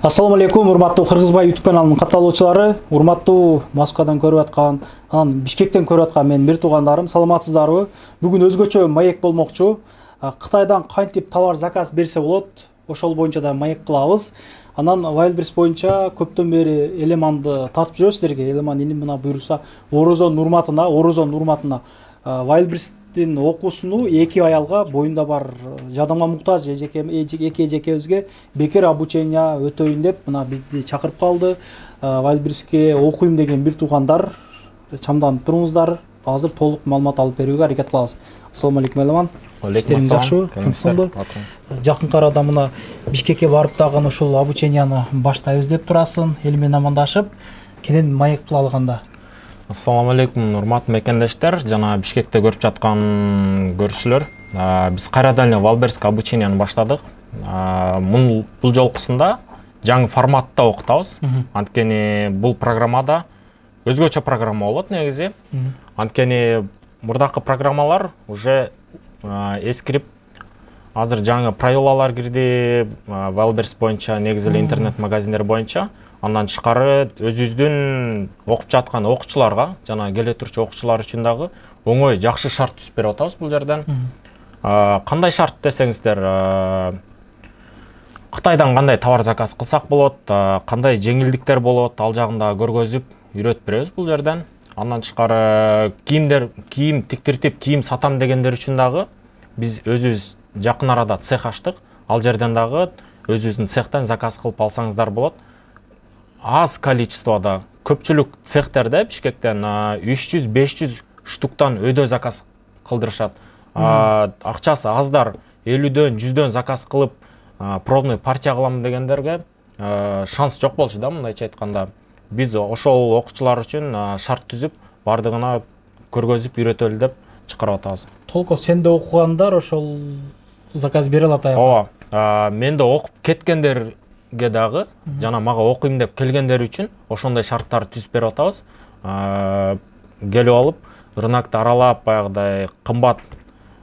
Ассаламу алейкум, урматтуу Кыргызбай YouTube каналынын катталуучулары, урматтуу Москвадан көрүп аткан, Бишкектен көрүп аткан менин бир туугандарым, саламатсыздарбы? Бүгүн өзгөчө маек болмокчу. Кытайдан кантип товар заказ берсе болот, ошол боюнча да маек кылабыз. Анан Wildberries боюнча көптөн бери элеманды тартып жүрөбүз силерге. Элеман эми мына буйруса Орозон урматына Wildberries'тин окуусуну эки аялга боюнда бар жадамга муктаж эки эжекебизге бекер обучение өтөйүн деп мына бизди чакырып калды. Wildberries'ке окуйм деген бир туугандар, чамданып туруңуздар. Азыр толук маалымат алып берүүгө аракет кылабыз. Ассаламу алейкум элеман. Işlerin жакшыбы? Тынчсыңбы? Жакын арада мына Бишкекке барып дагы ушул обученияны баштайбыз деп турасың. Эл менен амандашып, кенен маек кыла алганда. Ассаламу алейкум, урматтуу мекендештер, жана Бишкекте көрүп жаткан көрүүчүлөр. Биз кайрадан эле Wildberries'ке обученияны баштадык. Бул жолкусунда жаңы форматта окутабыз. Анткени бул программада өзгөчө программа болот негизи. Анткени мурдакы программалар уже эскирип, азыр жаңы правилалар кирди, Wildberries боюнча, негизи эле интернет магазиндер боюнча. Андан тышкары өзүбүздүн окуп жаткан окуучуларга, жана келе турчу окуучулар үчүн дагы оңой, жакшы шарт түзүп берип атабыз бул жерден. Кандай шарт десеңиздер, Кытайдан кандай товар заказ кылсак болот, кандай жеңилдиктер болот, ал жагында көргөзүп, үйрөтүп беребиз бул жерден. Андан тышкары кийим тиктиртип, кийим сатам дегендер үчүн дагы биз өзүбүз жакын арада цех ачтык. Ал жерден дагы өзүбүздүн цехтен заказ кылып алсаңыздар болот. Аз количествода, көпчүлүк цехтерде Бишкектен 300-500 штуктан өйдө заказ кылдырышат. Акчасы аздар 50-дөн 100дөн заказ кылып пробный партия кылам дегендерге шанс жок болчу да, мындайча айтканда. Биз ошол окуучулар үчүн шарт түзүп, бардыгына көргөзүп, үйрөтөлү деп чыгарып атабыз. Толук сенде окугандар ошол заказ бере алат аябай. Ооба, менде окуп кеткендерге дагы, жана мага окуйм деп келгендер үчүн ошондой шарттарды түзүп берип атабыз. Келип алып, рынокто аралап, баягыдай кымбат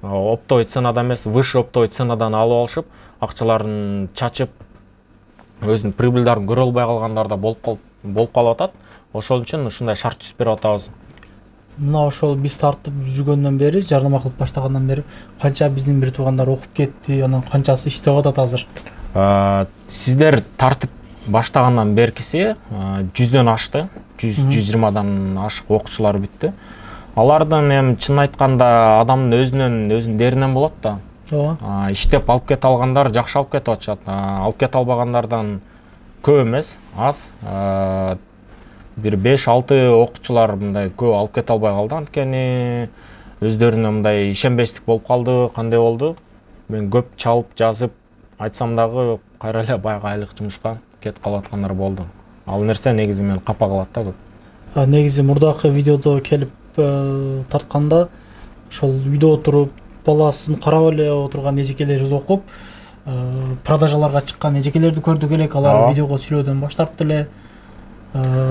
оптовый ценада эмес, выше оптовый ценадан алып алышып, акчаларын чачып, өзүнүн прибыльдарын көрө албай калгандар да болуп калып атат. Ошол үчүн ушундай шарт түзүп берип атабыз. Мына ошол биз тартып жүргөндөн бери, жардама кылып баштагандан бери канча биздин бир туугандар окуп кетти, анан канчасы иштеп атат азыр? Сиздер тартып баштагандан беркиси 100дөн ашты, 120дан ашык окуучулар бүттү. Алардын эми чын айтканда адамдын өзүнүн деринен болот да. Иштеп алып кете алгандар жакшы алып кетип атышат. Алып кете албагандардан көп эмес, аз. Бир 5-6 окуучулар мындай көп алып кете албай калды, анткени өздөрүнө мындай ишенбестик болуп калды, кандай болду. Мен көп чалып, жазып айтсам дагы кайра эле баягы айлык жумушка кетип калып аткандар болду. Ал нерсе негизи мени капа кылат да көп. Негизи мурдакы видеодо келип тартканда ошол үйдө отуруп, баласын карап эле отурган эжекелерибиз окуп, продажаларга чыккан эжекелерди көрдүк элек, алар видеого сүйлөөдөн баш тартты эле.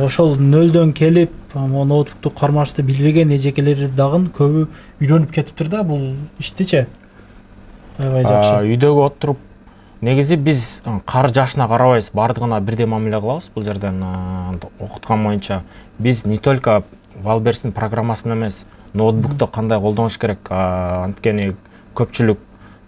Ошол нөлдөн келип, ноутбукту кармашты билбеген эжекелер дагы көбү үйрөнүп кетиптир да бул иштичи. Аябай жакшы. Үйдөгө отуруп, негизи биз кар жашына карабайбыз, бардыгына бирдей мамиле кылабыз бул жерден окуткан боюнча. Биз не только Wildberries'тин программасын эмес, ноутбукту кандай колдонуш керек, анткени көпчүлүк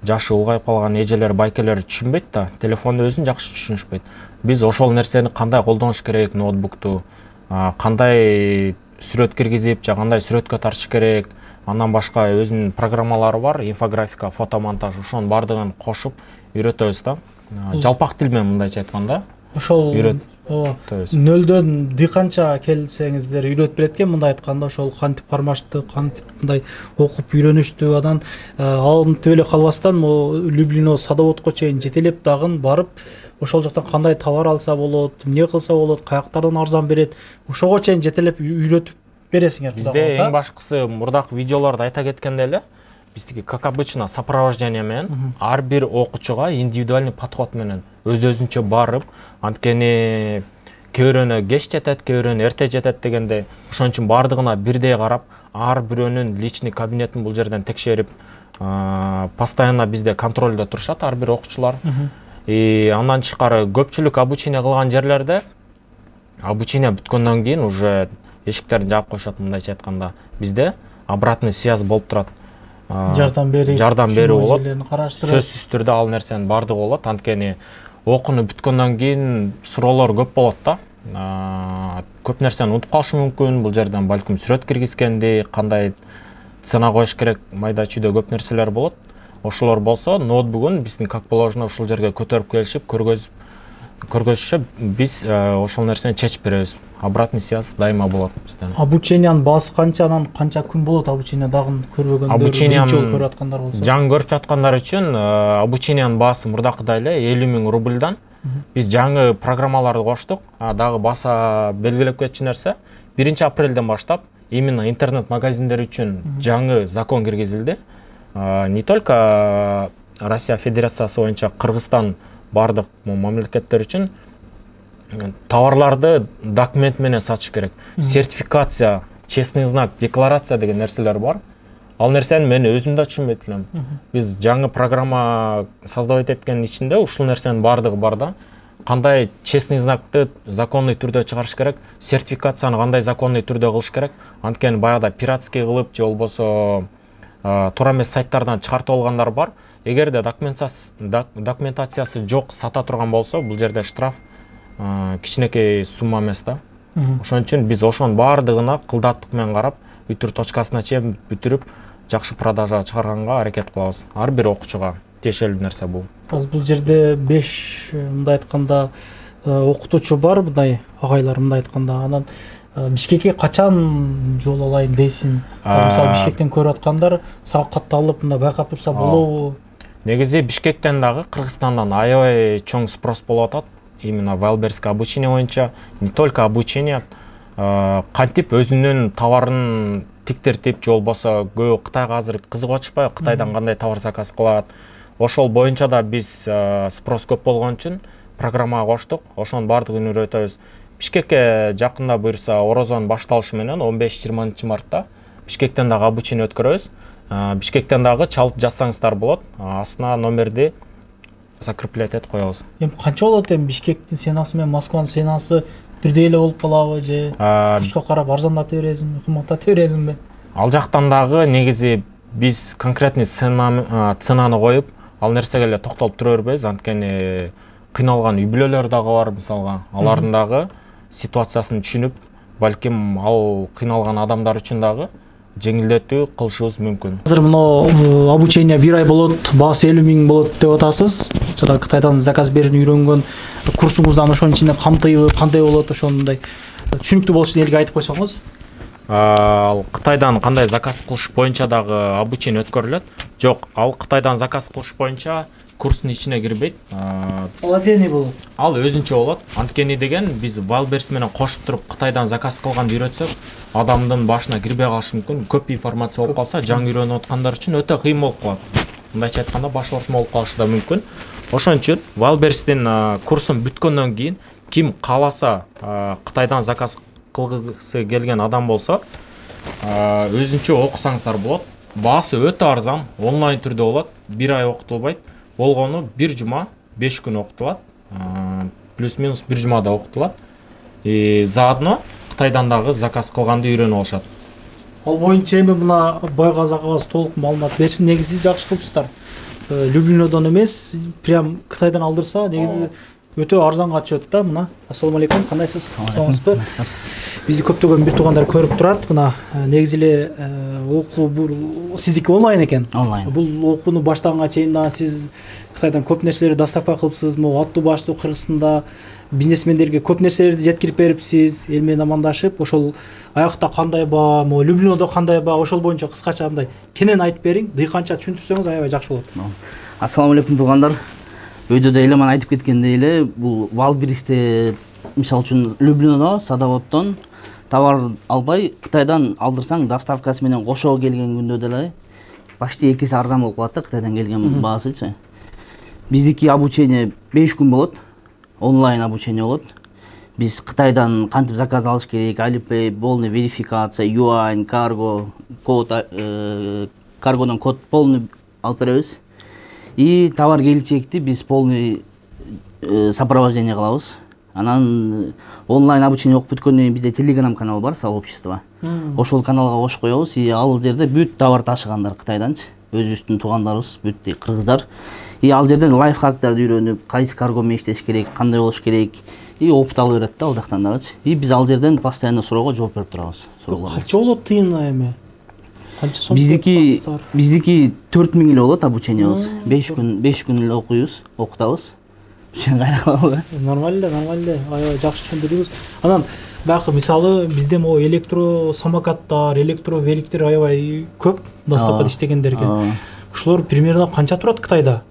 жашы улгайып калган эжелер, байкелер түшүнбөйт да, телефонду өзүн жакшы түшүнүшпөйт. Биз ошол нерсени кандай колдонуш керек, ноутбукту, кандай сүрөт киргизип, же кандай сүрөткө тартыш керек, андан башка өзүнүн программалары бар, инфографика, фотомонтаж, ошонун бардыгын кошуп үйрөтөбүз да. Жалпак тил менен мындайча айтканда. Ошол нөлдөн дыканча келсеңиздер үйрөтүп берет экен, мындай айтканда ошол кантип кармашты, кантип мындай окуп үйрөнүштү, анан антип эле калбастан Люблино садоводко чейин жетелеп дагы барып, ошол жактан кандай товар алса болот, эмне кылса болот, каяктардан арзан берет, ошого чейин жетелеп үйрөтүп бересиңер. Бизде эң башкысы мурдакы видеолордо айта кеткенде эле, биздики как обычно сопровождение менен ар бир окуучуга индивидуальный подход менен өзүнчө барып, анткени көөрөнө кеч жетет, көөрөнө эрте жетет дегенде, ошон үчүн бардыгына бирдей карап, ар бирөөнүн личный кабинетин бул жерден текшерип, постоянно бизде контролдо турушат ар бир окуучулар. Андан тышкары көпчүлүк обучение кылган жерлерде обучение бүткөндөн кийин уже эшиктерди жаап коюшат. Мындайча айтканда бизде обратный связь болуп турат. Жардам берүү болот. Караштырып. Сөзсүз түрдө ал нерсенин бардыгы болот. Анткени окууну бүткөндөн кийин суроолор көп болот да. Көп нерсени унутуп калышы мүмкүн. Бул жерден балким сүрөт киргизгенди, кандай цена коюш керек, майда чүйдө көп нерселер болот. Ошолор болсо, ноутбугун биздин как положено ушул жерге көтөрүп келишип, көргөзүшүп, биз ошол нерсени чечип беребиз. Обратный связь дайыма болот бизден. Обучениянын баасы канча, анан канча күн болот обучение дагы көрбөгөндөр, биринчи жолу көрүп аткандар болсо? Жаңы көрүп жаткандар үчүн обучениянын баасы мурдакыдай эле 50 000 рубльдан. Биз жаңы программаларды коштук. Дагы баса белгилеп кетчү нерсе, 1 апрелден баштап именно интернет-магазиндер үчүн жаңы закон киргизилди. Не только Россия Федерациясы боюнча Кыргызстан бардык мамлекеттер үчүн товарларды документ менен сатыш керек. Сертификация, честный знак, декларация деген нерселер бар. Ал нерсени мен өзүм да түшүнбөйт элем. Биз жаңы программа создавать эткендин ичинде ушул нерсенин бардыгы бар да. Кандай честный знакты законный түрдө чыгарыш керек, сертификацияны кандай законный түрдө кылыш керек. Анткени баягыда пиратский кылып же болбосо туура эмес сайттардан чыгартып алгандар бар. Эгерде документациясы жок сата турган болсо, бул жерде штраф кичинекей сумма эмес да. Ошон үчүн биз ошонун бардыгына кылдаттык менен карап, бүтүр точкасына чейин бүтүрүп, жакшы продажага чыгарганга аракет кылабыз. Ар бир окуучуга тиешелүү нерсе бул. Азыр бул жерде 5 мындай айтканда окутуучу бар, мындай агайлар мындай айтканда. Анан Бишкекке качан жол алайын дейсиң? Мисалы Бишкектен көрүп аткандар сага катталып мындай байкап турса болобу? Негизи Бишкектен дагы Кыргызстандан аябай чоң спрос болуп атат. Именно вайлберское обучение боюнча, не только обучение, кантип өзүнүн товарын тиктертип, же болбосо көбү Кытайга азыр кызыгып атышпайбы, Кытайдан кандай товар заказ кылат. Ошол боюнча да биз спрос көп болгон үчүн программага коштук. Ошонун бардыгын үйрөтөбүз. Бишкекке жакында буюрса Орозонун башталышы менен 15-20 мартта Бишкектен дагы обучение өткөрөбүз. Бишкектен дагы чалып жазсаңыздар болот. Астына номерди закреплять этип коебуз. Эми канча болот эми Бишкектин ценасы менен Москванын ценасы бирдей эле болуп калабы же курска карап арзандатып бересиңби, кымбаттатып бересиңби? Ал жактан дагы негизи биз конкретный ценаны коюп, ал нерсеге эле токтолуп тура бербейбиз. Анткени кыйналган үй бүлөлөр дагы бар мисалга. Алардын дагы ситуациясын түшүнүп, балким ал кыйналган адамдар үчүн дагы жеңилдетүү кылышыбыз мүмкүн. Азыр мына обучение 1 ай болот, баасы 50 000 болот деп атасыз. Жана Кытайдан заказ берип үйрөнгөн курсуңуздан ошонун ичинде камтыйбы, кандай болот ошондой түшүнүктүү болуш үчүн элге айтып койсоңуз. Ал Кытайдан кандай заказ кылыш боюнча дагы обучение өткөрүлөт. Жок, ал Кытайдан заказ кылыш боюнча курстун ичине кирбейт. Ал отдельный болот. Ал өзүнчө болот. Анткени деген биз Вайлберс менен кошуп туруп Кытайдан заказ кылганды үйрөтсөк, адамдын башына кирбей калышы мүмкүн. Көп информация болуп калса, жаңы үйрөнүп аткандар үчүн өтө кыйын болуп калат. Мындайча айтканда баш ортмо болуп калышы да мүмкүн. Ошон үчүн Вайлберстин курсун бүткөндөн кийин ким кааласа Кытайдан заказ кылгысы келген адам болсо, өзүнчө окусаңыздар болот. Баасы өтө арзан, онлайн түрдө болот. 1 ай окутулбайт. Болгону 1 жума 5 күн окутулат. Плюс-минус 1 жумада окутулат. Заодно Кытайдан дагы заказ кылганды үйрөнүп алышат. Ал боюнча эми мына Байгаз агабыз толук маалымат берсин. Негизи жакшы кылыпсыздар. Люблинодон эмес, прям Кытайдан алдырса, негизи өтө арзанга түшөт да. Мына ассаламу алейкум, кандайсыз? Саламатсызбы? Бизди көптөгөн бир туугандар көрүп турат. Мына негизи эле окуу бул сиздики онлайн экен. Онлайн. Бул окууну баштаганга чейин да сиз Кытайдан көп нерселерди доставка кылыпсызбы? Аттуу баштуу Кыргызстанда бизнесмендерге көп нерселерди жеткирип берипсиз, эл менен амандашып, ошол аякта кандай ба, Люблинодо кандай ба, ошол боюнча кыскача мындай кенен айтып бериң. Дыйканча түшүндүрсөңүз аябай жакшы болот. Ассаламу алейкум туугандар. Өйдө эле мен айтып кеткендей эле, бул Вайлберсте мисалы үчүн Люблинодо садоводдон товар албай Кытайдан алдырсаң, доставкасы менен кошо келген күндө деле почти 2 эсе арзан болуп калат да Кытайдан келген баасычы. Биздики обучение 5 күн болот. Онлайн обучение болот. Биз Кытайдан кантип заказ алыш керек, Alipay, полный верификация, юань, карго, код, каргодон код полный алып беребиз. И товар келчекти биз полный сопровождение кылабыз. Анан онлайн обучение окуп бүткөндөн кийин бизде Telegram канал бар, сообщество. Ошол каналга кошуп коебуз. Ал жерде бүт товар ташыгандар Кытайданчы, өзүбүздүн туугандарыбыз, бүт кыргыздар. Ал жерден лайфхактарды үйрөнүп, кайсы карго менен иштеш керек, кандай болуш керек, опыт алып берет да ал жактан дагычы. Биз ал жерден постоянно суроого жооп берип турабыз. Канча болот тыйыны эми? Канча сом? Биздики 4000 эле болот обучениябыз. 5 күн эле окуйбуз, окутабыз. Нормально, аябай жакшы түшүндүрдүңүз. Анан баягы мисалы бизде могу электро самокаттар, электро великтер аябай көп доставкада иштегендерге. Ушулар примерно канча турат Кытайда?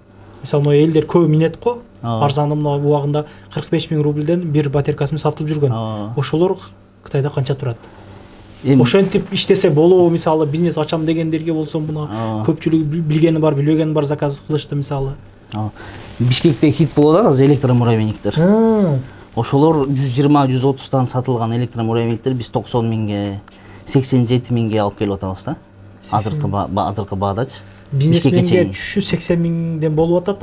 Мисалы могу элдер көп минет го, арзаны мына убагында 45 000 рубльден бир батеркасын сатылып жүргөн. Ошолор Кытайда канча турат? Ошентип иштесе болобу, мисалы бизнес ачам дегендерге болсо мына көпчүлүк билгени бар, билбегени бар заказ кылышты мисалы. Бишкекте хит болот азыр электромуравейниктер. Ошолор 120-130тан сатылган электромуравейниктер биз 90 000ге, 87 000ге алып келип атабыз да. Азыркы баадачы. Бизнесменге түшү 80 000ден болуп атат,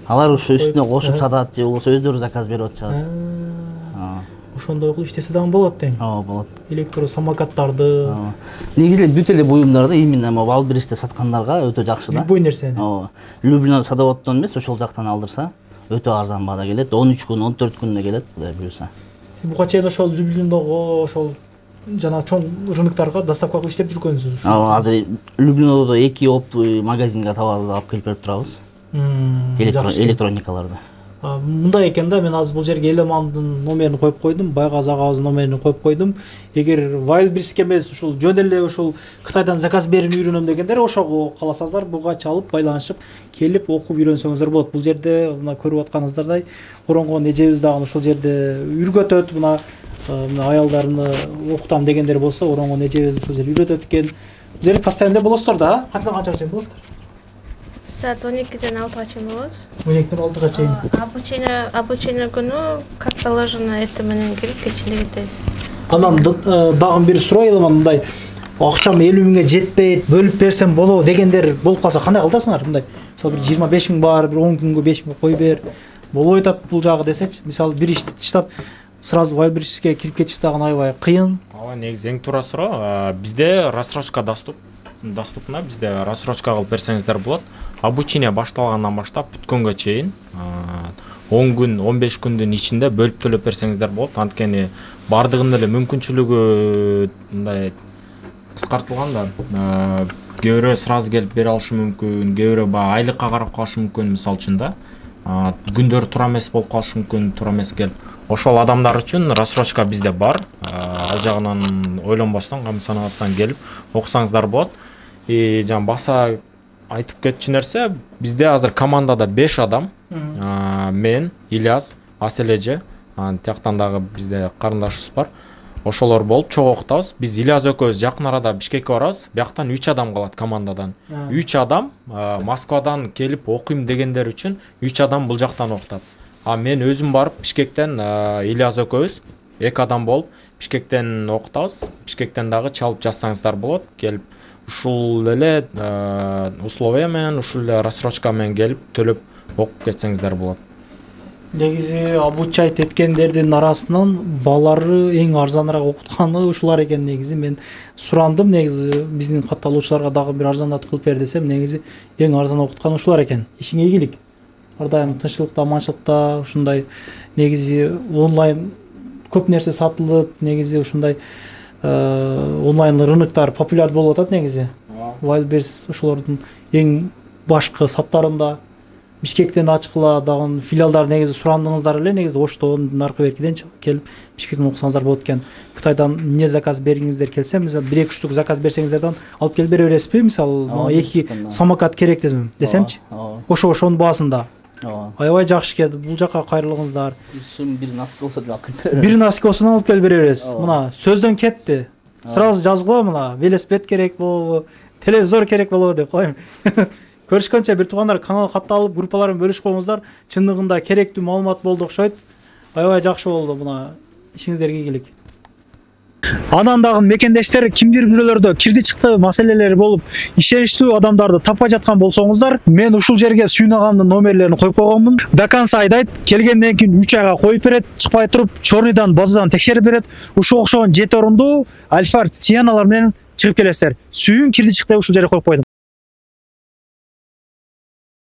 алар ушу үстүнө кошуп сатат же болбосо өздөрү заказ берип атышат. Ошондой кылып иштесе дагы болот тең. Болот. Электро самокаттарды. Негизи бүт эле буюмдарды именно Валберисте саткандарга өтө жакшы да. Любой нерсени. Люблино садоводдон эмес, ошол жактан алдырса өтө арзан баада келет. 13 күн, 14 күндө келет, Кудай буюрса. Сиз буга чейин ошол Люблиндогу ошол жана чоң рыноктарга доставка кылып иштеп жүргөнсүз. Азыр Люблиндо 2 оптовый магазинге товарды алып келип берип турабыз. Электроникаларды. Мындай экен да, мен азыр бул жерге Элемандын номерин коюп койдум, Байгаз агабыздын номерин коюп койдум. Эгер Вайлдберриске эмес, ушул жөн эле ушул Кытайдан заказ берүүнү үйрөнөм дегендер, ошого кааласаңыздар буга чалып байланышып, келип окуп үйрөнсөңүздөр болот. Бул жерде мына көрүп атканыңыздардай оронгон эжебиз дагы ушул жерде үйрөтөт, мына аялдарны окутам дегендер болсо, оронгон эжебиз ушул жерде үйрөтөт экен. Бул жерде постоянно болосуздар да, канчадан канчага чейин болосуздар? Saat 12'den 6'a чейин болот. 12'den 6'a чейин. Обучение күнү как положено эртең менен келип кечинде кетебиз. Анан дагы бир сурай элем, мындай акчам 50 000ге жетпейт, бөлүп берсем болобу дегендер болуп калса кандай кыласыңар? Мындай мисалы бир 25 000 бар, бир 10 күнгө 5 000 кой бер. Болбой атат бул жагы десечи, мисалы бир ишти таштап сразу Вайлдберриске кирип кетиш дагы аябай кыйын. Негизи эң туура суроо. Бизде рассрочка доступна, бизде рассрочка кылып берсеңиздер болот. Обучение башталгандан баштап бүткөнгө чейин 10 күн, 15 күндүн ичинде бөлүп төлөп берсеңиздер болот. Анткени бардыгынын эле мүмкүнчүлүгү мындай кыскартылган да. Кээ бирөө сразу келип бере алышы мүмкүн, кээ бирөө айлыкка карап калышы мүмкүн, мисалы үчүн да. Күндөр туура эмес болуп калышы мүмкүн, туура эмес келип. Ошол адамдар үчүн рассрочка бизде бар. Ал жагынан ойлонбостон, кам санабастан келип окусаңыздар болот. Жана баса айтып кетчү нерсе, бизде азыр командада 5 адам. Мен, Ильяс, Асележе, тияктан дагы бизде карындашыбыз бар. Ошолор болуп чогуу окутабыз. Биз Ильяс экөөбүз жакын арада Бишкекке барабыз. Бияктан 3 адам калат командадан. 3 адам Москвадан келип окуйм дегендер үчүн 3 адам бул жактан окутат. Мен өзүм барып Бишкектен Ильяс экөөбүз 2 адам болуп Бишкектен окутабыз. Бишкектен дагы чалып жазсаңыздар болот. Келип ушул эле условия менен, ушул эле рассрочка менен келип төлөп окуп кетсеңиздер болот. Негизи обучать эткендердин арасынан балары эң арзаныраак окутканы ушулар экен. Негизи мен сурандым, негизи биздин катталуучуларга дагы бир арзандатып кылып бер десем, негизи эң арзан окутканы ушулар экен. Ишиңе ийгилик. Ар дайым тынччылыкта, аманчылыкта, ушундай негизи онлайн көп нерсе сатылып, негизи ушундай онлайн рыноктор популяр болуп атат негизи. Вайлдберрис ошолордун эң башкы саттарында Бишкектен ачкыла дагы филиалдар негизи сурандыңыздар эле, негизи Оштон, наркы беркиден келип Бишкектен окусаңыздар болот экен. Кытайдан эмне заказ бергиңиздер келсе, мисалы 1-2 штук заказ берсеңиздерден алып келип бере бересизби? Мисалы 2 самокат керек десемчи. Ошонун баасында. Аябай жакшы экен. Бул жака кайрылыңыздар. Бир носки болсо деле алып келип беребиз. Бир носкосын алып келип бере бересиз. Мына сөздөн кетти. Сразу жазгыла, мына велосипед керек болобу, телевизор керек болобу деп коем. Көрүшкөнчө бир туугандар канал катталып, группаларын бөлүшүп коюңуздар. Чындыгында керектүү маалымат болду окшойт. Аябай жакшы болду, мына ишиңиздерге ийгилик. Анан дагы мекендештер кимдир бирөөлөрдө кирди чыкты маселелери болуп, ишеничтүү адамдарды таппай жаткан болсоңуздар, мен ушул жерге Сүйүн агамдын номерлерин коюп койгонмун. Даканса айдайт, келгенден кийин 3 айга коюп берет, чыкпай туруп, чорныйдан базадан текшерип берет. Ушул окшогон 7 орундуу Альфа Сианалар менен чыгып келесиздер. Сүйүн кирди чыкты ушул жерге коюп койдум.